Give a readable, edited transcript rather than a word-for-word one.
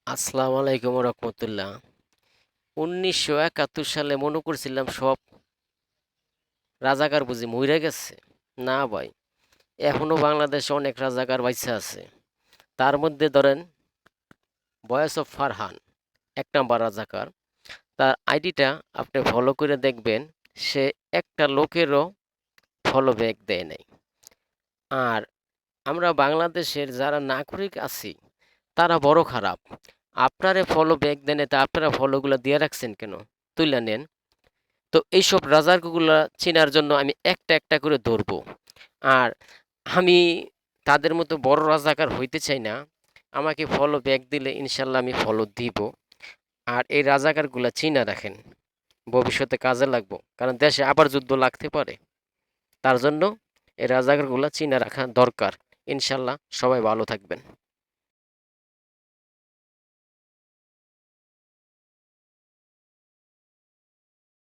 আসসালামু আলাইকুম রহমতুল্লাহ। 1971 সালে মনে করছিলাম সব রাজাকার বুঝি মইরা গেছে। না ভাই, এখনো বাংলাদেশে অনেক রাজাকার বাইচা আছে। তার মধ্যে ধরেন ভয়েস অফ ফারহান, এক নাম্বার রাজাকার। তার আইডিটা আপনি ফলো করে দেখবেন, সে একটা লোকেরও ফলো ব্যাক দেয় নাই। আর আমরা বাংলাদেশের যারা নাগরিক আছি তারা বড় খারাপ। আপনারে ফলো ব্যাক দেন, তা আপনারা ফলোগুলো দিয়ে রাখছেন কেন? তুইলা নেন। তো এইসব রাজারগুলা চেনার জন্য আমি একটা একটা করে ধরবো। আর আমি তাদের মতো বড় রাজাকার হইতে চাই না। আমাকে ফলো ব্যাক দিলে ইনশাল্লাহ আমি ফলো দিব। আর এই রাজাকারগুলা চিনা রাখেন, ভবিষ্যতে কাজে লাগবো, কারণ দেশে আবার যুদ্ধ লাগতে পারে। তার জন্য এই রাজাকারগুলা চিনা রাখা দরকার। ইনশাল্লাহ সবাই ভালো থাকবেন।